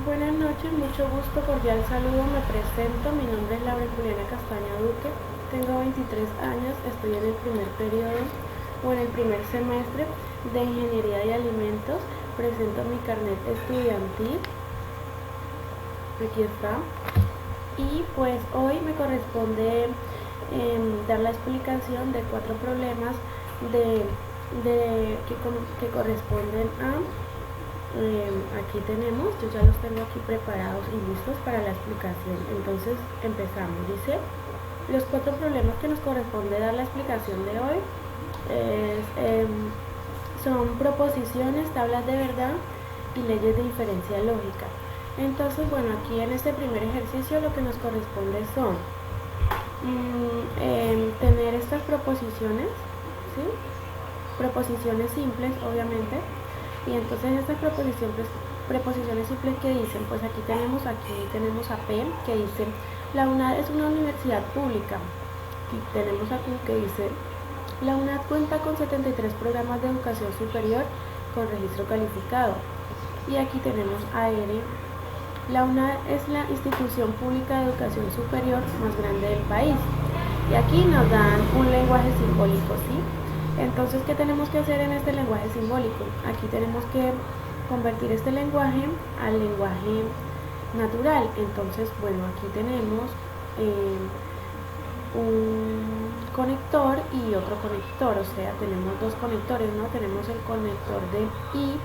Buenas noches, mucho gusto, cordial saludo, me presento, mi nombre es Laura Juliana Castaña Duque, tengo 23 años, estoy en el primer periodo o en el primer semestre de Ingeniería de Alimentos, presento mi carnet estudiantil, aquí está, y pues hoy me corresponde dar la explicación de 4 problemas que corresponden a aquí tenemos, yo ya los tengo aquí preparados y listos para la explicación. Entonces empezamos. Dice, los 4 problemas que nos corresponde dar la explicación de hoy son proposiciones, tablas de verdad y leyes de diferencia lógica. Entonces, bueno, aquí en este primer ejercicio lo que nos corresponde son tener estas proposiciones, ¿sí? Proposiciones simples, obviamente. Y entonces estas preposiciones simples que dicen, pues aquí tenemos a P, que dice, la UNAD es una universidad pública. Aquí tenemos a Q, que dice, la UNAD cuenta con 73 programas de educación superior con registro calificado. Y aquí tenemos a R, la UNAD es la institución pública de educación superior más grande del país. Y aquí nos dan un lenguaje simbólico, ¿sí? Entonces, ¿qué tenemos que hacer en este lenguaje simbólico? Aquí tenemos que convertir este lenguaje al lenguaje natural. Entonces, bueno, aquí tenemos un conector y otro conector, o sea, tenemos dos conectores, ¿no? Tenemos el conector de y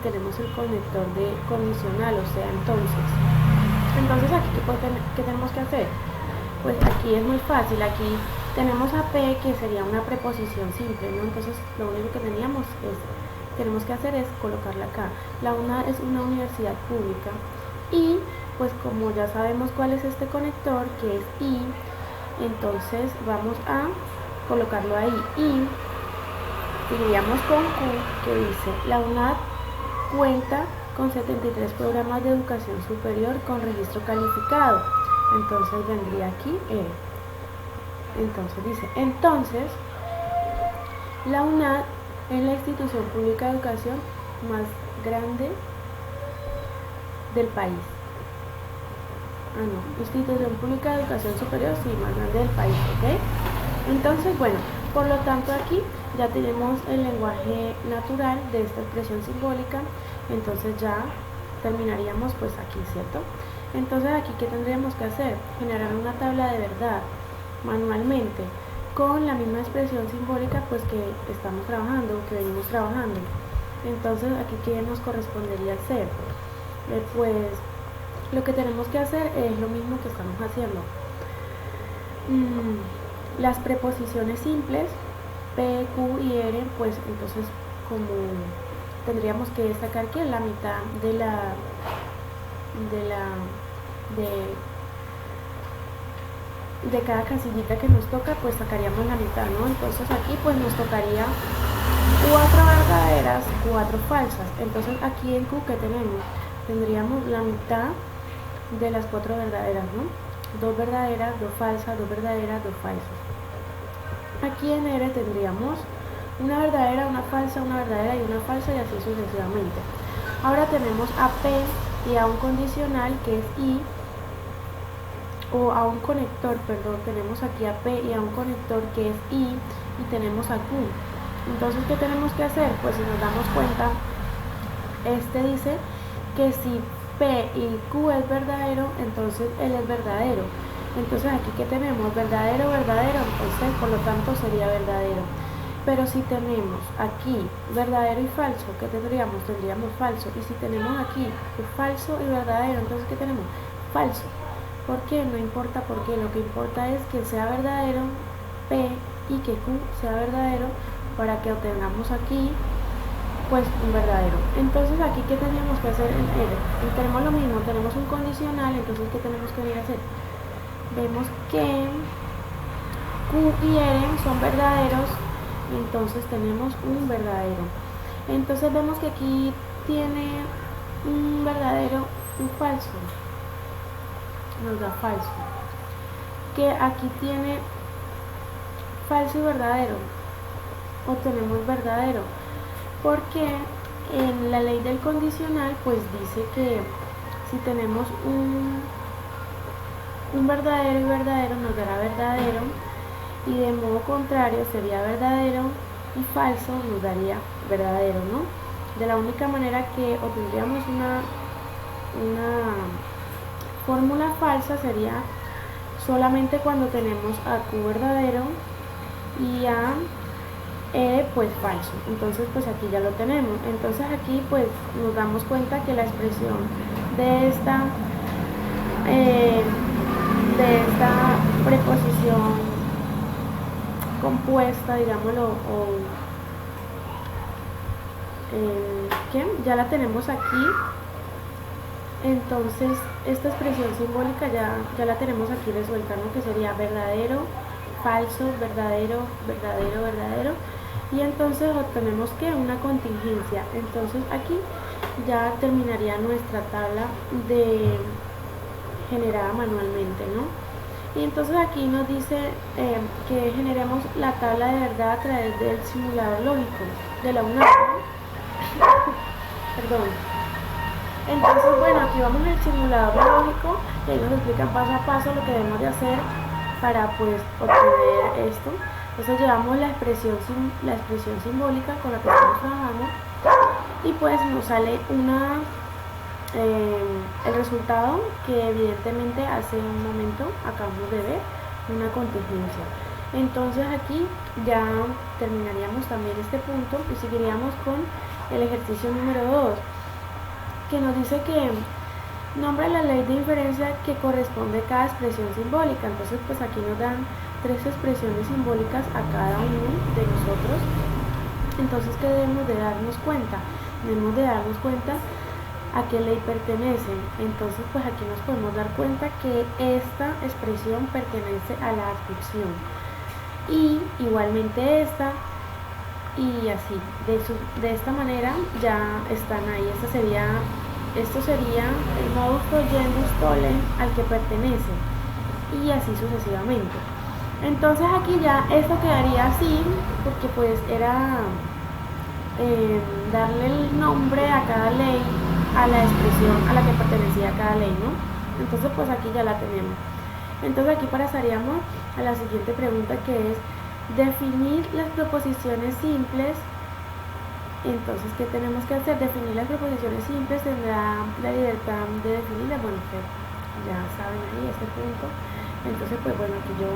tenemos el conector de condicional, o sea, entonces aquí, ¿qué tenemos que hacer? Pues aquí es muy fácil, aquí tenemos a P, que sería una preposición simple, ¿no? Entonces lo único que tenemos que hacer es colocarla acá. La UNAD es una universidad pública y pues como ya sabemos cuál es este conector, que es I, entonces vamos a colocarlo ahí. Y iríamos con Q, que dice, la UNAD cuenta con 73 programas de educación superior con registro calificado. Entonces vendría aquí E. Entonces dice, entonces la UNAD es la institución pública de educación más grande del país. Institución pública de educación superior, sí, más grande del país, ¿ok? Entonces, bueno, por lo tanto aquí ya tenemos el lenguaje natural de esta expresión simbólica, entonces ya terminaríamos pues aquí, ¿cierto? Entonces aquí, ¿qué tendríamos que hacer? Generar una tabla de verdad manualmente con la misma expresión simbólica pues que estamos trabajando, que venimos trabajando. Entonces aquí, ¿qué nos correspondería hacer? Pues lo que tenemos que hacer es lo mismo que estamos haciendo. Las preposiciones simples P, Q y R, pues entonces como tendríamos que sacar que la mitad de cada casillita que nos toca, pues sacaríamos la mitad, ¿no? Entonces aquí pues nos tocaría 4 verdaderas, 4 falsas. Entonces aquí en Q, ¿qué tenemos? Tendríamos la mitad de las 4 verdaderas, ¿no? 2 verdaderas, 2 falsas, 2 verdaderas, 2 falsas. Aquí en R tendríamos una verdadera, una falsa, una verdadera y una falsa, y así sucesivamente. Ahora tenemos a P y a un condicional que es I, o a un conector, perdón, tenemos aquí a P y a un conector que es I, y tenemos a Q. Entonces, ¿qué tenemos que hacer? Pues si nos damos cuenta, este dice que si P y Q es verdadero, entonces él es verdadero. Entonces aquí, ¿qué tenemos? Verdadero, verdadero, entonces por lo tanto sería verdadero. Pero si tenemos aquí verdadero y falso, ¿qué tendríamos? Tendríamos falso. Y si tenemos aquí falso y verdadero, entonces ¿qué tenemos? Falso. ¿Por qué? No importa por qué, lo que importa es que sea verdadero P y que Q sea verdadero para que obtengamos aquí pues un verdadero. Entonces aquí, ¿qué teníamos que hacer en R? Y tenemos lo mismo, tenemos un condicional, entonces ¿qué tenemos que venir a hacer? Vemos que Q y R son verdaderos, entonces tenemos un verdadero. Entonces vemos que aquí tiene un verdadero, un falso, nos da falso. Que aquí tiene falso y verdadero, obtenemos verdadero, porque en la ley del condicional pues dice que si tenemos un verdadero y verdadero, nos dará verdadero, y de modo contrario sería verdadero y falso, nos daría verdadero, ¿no? De la única manera que obtendríamos una fórmula falsa sería solamente cuando tenemos a Q verdadero y a E pues falso. Entonces pues aquí ya lo tenemos. Entonces aquí pues nos damos cuenta que la expresión de esta preposición compuesta, digámoslo, ¿qué? Ya la tenemos aquí. Entonces esta expresión simbólica ya la tenemos aquí resuelta, ¿no? Que sería verdadero, falso, verdadero, verdadero, verdadero, y entonces obtenemos que una contingencia. Entonces aquí ya terminaría nuestra tabla generada manualmente, ¿no? Y entonces aquí nos dice que generemos la tabla de verdad a través del simulador lógico de la UNAM. Perdón. Entonces, bueno, aquí vamos al simulador lógico y ahí nos explican paso a paso lo que debemos de hacer para pues obtener esto. Entonces llevamos la expresión simbólica con la que estamos trabajando y pues nos sale el resultado que evidentemente hace un momento acabamos de ver, una contingencia. Entonces aquí ya terminaríamos también este punto y seguiríamos con el ejercicio número 2, que nos dice que nombra la ley de inferencia que corresponde a cada expresión simbólica. Entonces pues aquí nos dan 3 expresiones simbólicas a cada uno de nosotros. Entonces, ¿qué debemos de darnos cuenta? Debemos de darnos cuenta a qué ley pertenecen. Entonces pues aquí nos podemos dar cuenta que esta expresión pertenece a la adscripción y igualmente esta, y así de esta manera ya están ahí. Esto sería el modus tollendus tollens al que pertenece, y así sucesivamente. Entonces aquí ya esto quedaría así, porque pues era darle el nombre a cada ley, a la expresión a la que pertenecía cada ley, ¿no? Entonces pues aquí ya la tenemos. Entonces aquí pasaríamos a la siguiente pregunta, que es definir las proposiciones simples. Entonces, ¿qué tenemos que hacer? Definir las proposiciones simples, tendrá la libertad de definirlas. Bueno, que ya saben ahí este punto. Entonces pues bueno, aquí yo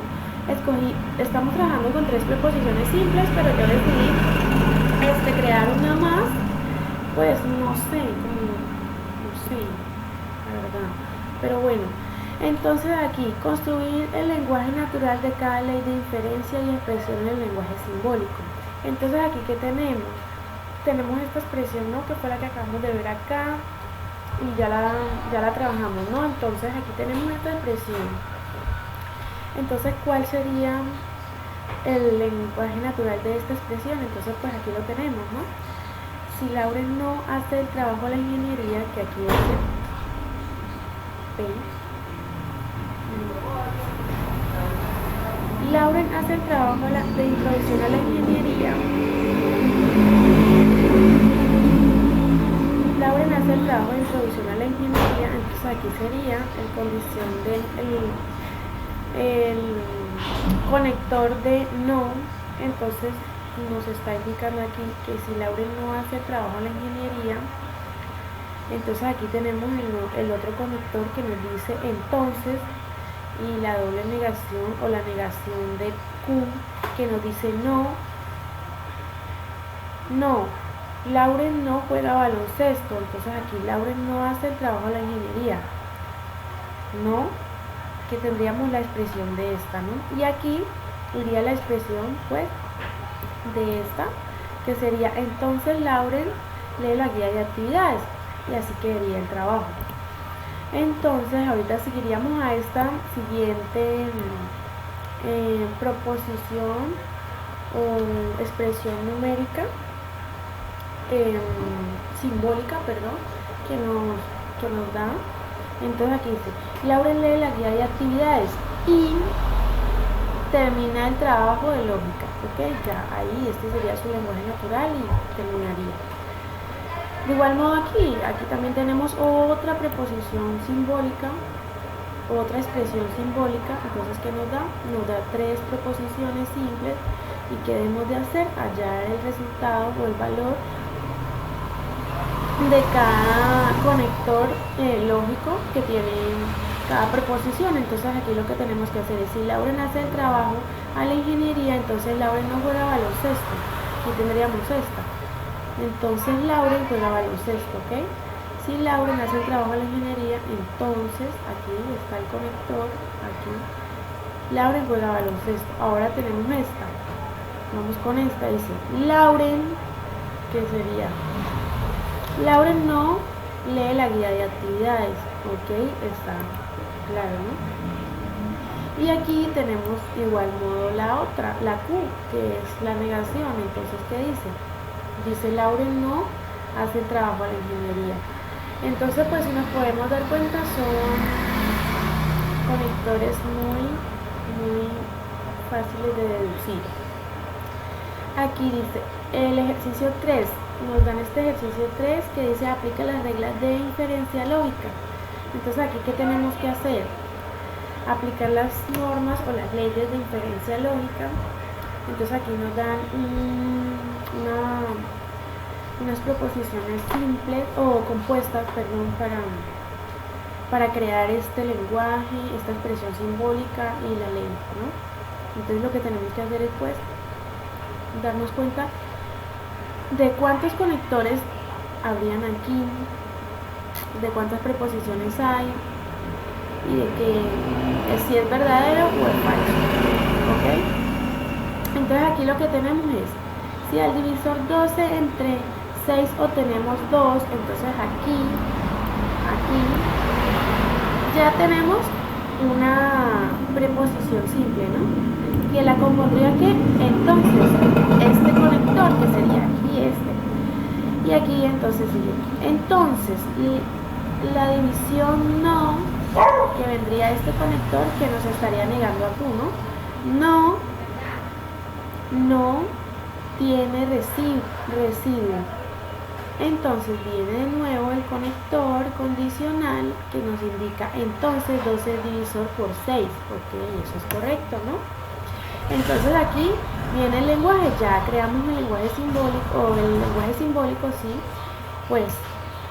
escogí, estamos trabajando con 3 preposiciones simples, pero yo decidí crear una más, pues no sé, la verdad, pero bueno. Entonces aquí, construir el lenguaje natural de cada ley de inferencia y expresión en el lenguaje simbólico. Entonces aquí, ¿qué tenemos? Tenemos esta expresión, ¿no? Que fue la que acabamos de ver acá y ya la trabajamos, ¿no? Entonces aquí tenemos esta expresión. Entonces, ¿cuál sería el lenguaje natural de esta expresión? Entonces pues aquí lo tenemos, ¿no? Si Lauren no hace el trabajo de la ingeniería, que aquí dice P, Lauren hace el trabajo de introducción a la ingeniería. Lauren hace el trabajo de introducción a la ingeniería. Entonces aquí sería el condición el conector de no. Entonces nos está indicando aquí que si Lauren no hace el trabajo de la ingeniería, entonces aquí tenemos el otro conector que nos dice entonces, y la doble negación o la negación de Q que nos dice no, Lauren no juega baloncesto. Entonces aquí Lauren no hace el trabajo de la ingeniería, no, que tendríamos la expresión de esta, ¿no? Y aquí iría la expresión pues de esta, que sería entonces Lauren lee la guía de actividades, y así quedaría el trabajo. Entonces ahorita seguiríamos a esta siguiente proposición o expresión numérica, simbólica, perdón, que nos da. Entonces aquí dice, Lauren lee la guía de actividades y termina el trabajo de lógica, ¿ok? Ya ahí este sería su lenguaje natural y terminaría. De igual modo aquí también tenemos otra preposición simbólica, otra expresión simbólica. Entonces, ¿qué nos da? Nos da tres preposiciones simples. ¿Y qué debemos de hacer? Hallar el resultado o el valor de cada conector lógico que tiene cada preposición. Entonces aquí lo que tenemos que hacer es, si Lauren hace el trabajo a la ingeniería, entonces Lauren no juega baloncesto, y tendríamos esta. Entonces Lauren juega baloncesto, ¿ok? Si Lauren hace el trabajo a la ingeniería, entonces aquí está el conector, aquí Lauren juega baloncesto. Ahora tenemos esta, vamos con esta, dice Lauren, ¿qué sería? Lauren no lee la guía de actividades, ok, está claro, ¿no? Y aquí tenemos de igual modo la otra, la Q, que es la negación. Entonces, ¿qué dice? Dice Lauren no hace el trabajo a la ingeniería. Entonces, pues si nos podemos dar cuenta, son conectores muy fáciles de deducir. Aquí dice el ejercicio 3, nos dan este ejercicio 3 que dice aplica las reglas de inferencia lógica. Entonces aquí, ¿qué tenemos que hacer? Aplicar las normas o las leyes de inferencia lógica. Entonces aquí nos dan unas proposiciones simples o compuestas, perdón, para crear este lenguaje, esta expresión simbólica y la ley, ¿no? Entonces lo que tenemos que hacer es, pues, darnos cuenta de cuántos conectores habrían aquí, de cuántas preposiciones hay y de que si es verdadero o es falso, ¿ok? Entonces aquí lo que tenemos es, si al divisor 12 entre 6 obtenemos 2, entonces aquí ya tenemos una preposición simple, ¿no? Que la compondría que entonces este conector, que sería aquí y aquí, entonces sigue. Entonces la división no, que vendría este conector que nos estaría negando a Q, ¿no? No tiene residuo. Entonces viene de nuevo el conector condicional que nos indica entonces 12 divisor por 6, porque eso es correcto, ¿no? Entonces aquí viene el lenguaje, ya creamos el lenguaje simbólico, o el lenguaje simbólico, sí, pues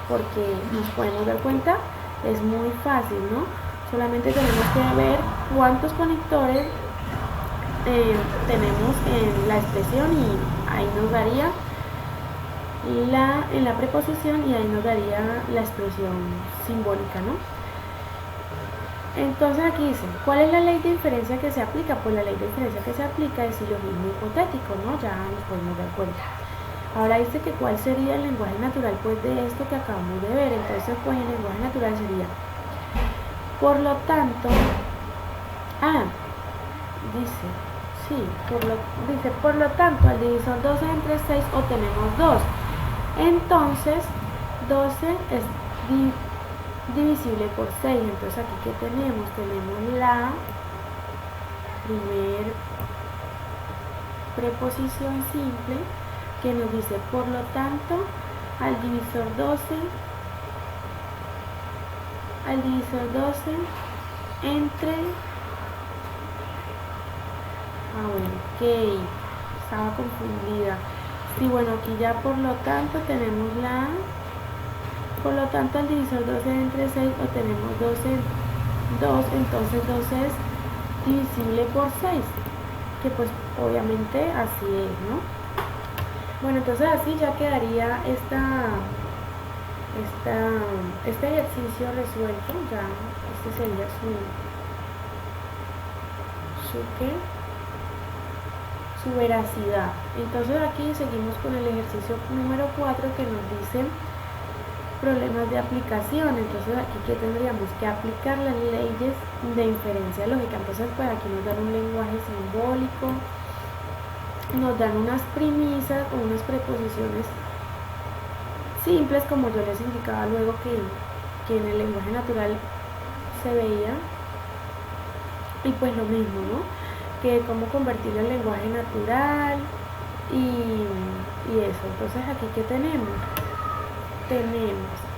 porque nos podemos dar cuenta, es muy fácil, ¿no? Solamente tenemos que ver cuántos conectores tenemos en la expresión y ahí nos daría en la preposición y ahí nos daría la expresión simbólica, ¿no? Entonces aquí dice, ¿cuál es la ley de inferencia que se aplica? Pues la ley de inferencia que se aplica es silogismo hipotético, ¿no? Ya nos podemos dar cuenta. Ahora dice que cuál sería el lenguaje natural, pues, de esto que acabamos de ver. Entonces, pues el lenguaje natural sería, por lo tanto, dice, sí, por lo tanto, al divisor 12 entre 6 obtenemos 2. Entonces, 12 es divisible por 6. Entonces aquí, ¿qué tenemos? Tenemos la primer preposición simple que nos dice, por lo tanto, al divisor 12 entre ok, estaba confundida. Sí, bueno, aquí ya por lo tanto tenemos por lo tanto al divisor 12 entre 6 obtenemos 2, entonces 12 es divisible por 6, que pues obviamente así es, ¿no? Bueno, entonces así ya quedaría este ejercicio resuelto. Ya este sería su veracidad. Entonces aquí seguimos con el ejercicio número 4 que nos dice problemas de aplicación. Entonces aquí, ¿qué tendríamos? Que aplicar las leyes de inferencia lógica. Entonces pues aquí nos dan un lenguaje simbólico, nos dan unas premisas o unas preposiciones simples, como yo les indicaba luego que en el lenguaje natural se veía, y pues lo mismo, ¿no? Que cómo convertirlo en lenguaje natural y eso. Entonces aquí, ¿qué tenemos? tenemos